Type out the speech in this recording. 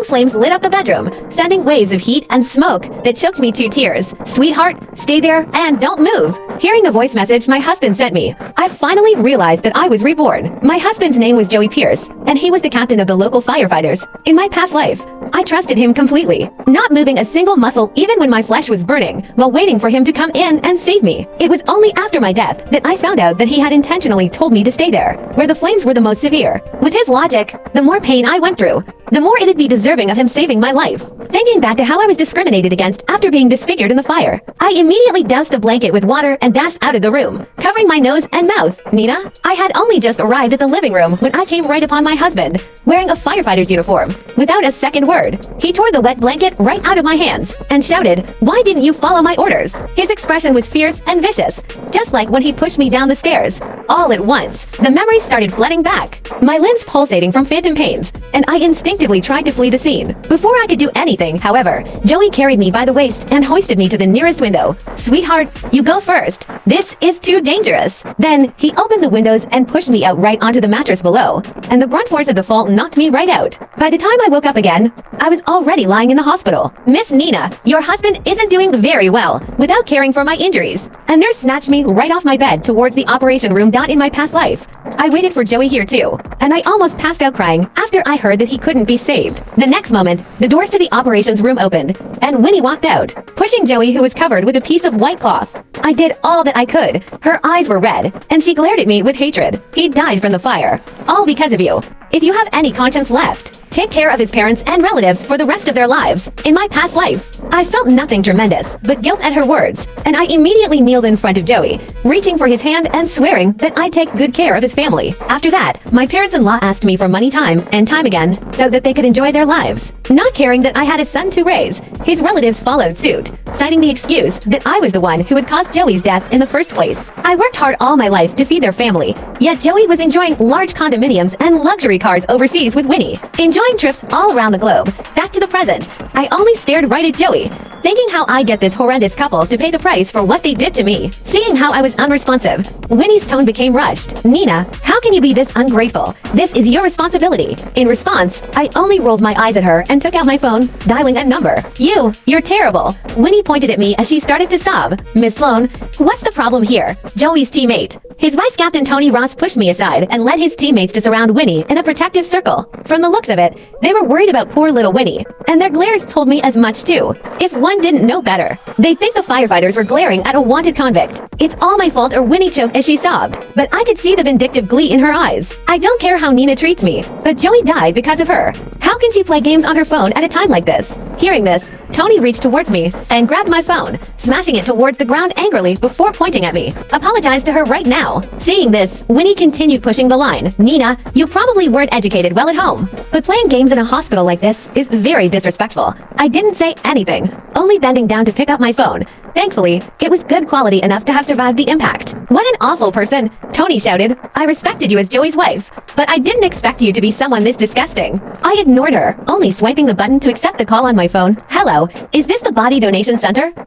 flames lit up the bedroom, sending waves of heat and smoke that choked me to tears. "Sweetheart, stay there and don't move." Hearing the voice message my husband sent me, I finally realized that I was reborn. My husband's name was Joey Pierce, and he was the captain of the local firefighters. In my past life, I trusted him completely, not moving a single muscle even when my flesh was burning, while waiting for him to come in and save me. It was only after my death that I found out that he had intentionally told me to stay there, where the flames were the most severe. With his logic, the more pain I went through, the more it'd be deserving of him saving my life. Thinking back to how I was discriminated against after being disfigured in the fire, I immediately doused a blanket with water and dashed out of the room, covering my nose and mouth. "Nina, I had only just arrived at the living room when I came right upon my husband, wearing a firefighter's uniform. Without a second word, he tore the wet blanket right out of my hands and shouted, 'Why didn't you follow my orders?' His expression was fierce and vicious, just like when he pushed me down the stairs. All at once, the memories started flooding back, my limbs pulsating from phantom pains, and I instinctively tried to flee the scene. Before I could do anything, however, Joey carried me by the waist and hoisted me to the nearest window. "Sweetheart, you go first. This is too dangerous." Then, he opened the windows and pushed me out right onto the mattress below, and the brunt force of the fall knocked me right out. By the time I woke up again, I was already lying in the hospital. "Miss Nina, your husband isn't doing very well without caring for my injuries." A nurse snatched me right off my bed towards the operation room. In my past life, I waited for Joey here too, and I almost passed out crying after I heard that he couldn't be saved. The next moment, the doors to the operations room opened, and Winnie walked out, pushing Joey, who was covered with a piece of white cloth. I did all that I could. Her eyes were red, and she glared at me with hatred. "He died from the fire, all because of you. If you have any conscience left, take care of his parents and relatives for the rest of their lives." In my past life, I felt nothing tremendous but guilt at her words, and I immediately kneeled in front of Joey, reaching for his hand and swearing that I'd take good care of his family. After that, my parents-in-law asked me for money time and time again so that they could enjoy their lives. Not caring that I had a son to raise, his relatives followed suit, citing the excuse that I was the one who had caused Joey's death in the first place. I worked hard all my life to feed their family, yet Joey was enjoying large condominiums and luxury cars overseas with Winnie, enjoying trips all around the globe. Back to the present, I only stared right at Joey, thinking how I'd get this horrendous couple to pay the price for what they did to me. Seeing how I was unresponsive, Winnie's tone became rushed. "Nina, how can you be this ungrateful? This is your responsibility." In response, I only rolled my eyes at her and took out my phone, dialing a number. You're terrible." Winnie pointed at me as she started to sob. "Miss Sloan, what's the problem here?" Joey's teammate, his vice captain Tony Ross, pushed me aside and led his teammates to surround Winnie in a protective circle. From the looks of it, they were worried about poor little Winnie, and their glares told me as much too. If one didn't know better, they'd think the firefighters were glaring at a wanted convict. "It's all my fault," or Winnie choked as she sobbed, but I could see the vindictive glee in her eyes. "I don't care how Nina treats me, but Joey died because of her. How can she play games on her phone at a time like this?" Hearing this, Tony reached towards me and grabbed my phone, smashing it towards the ground angrily before pointing at me. "Apologize to her right now." Seeing this, Winnie continued pushing the line. "Nina, you probably weren't educated well at home, but playing games in a hospital like this is very disrespectful." I didn't say anything, only bending down to pick up my phone. Thankfully, it was good quality enough to have survived the impact. "What an awful person," Tony shouted. "I respected you as Joey's wife, but I didn't expect you to be someone this disgusting." I ignored her, only swiping the button to accept the call on my phone. "Hello, is this the body donation center?"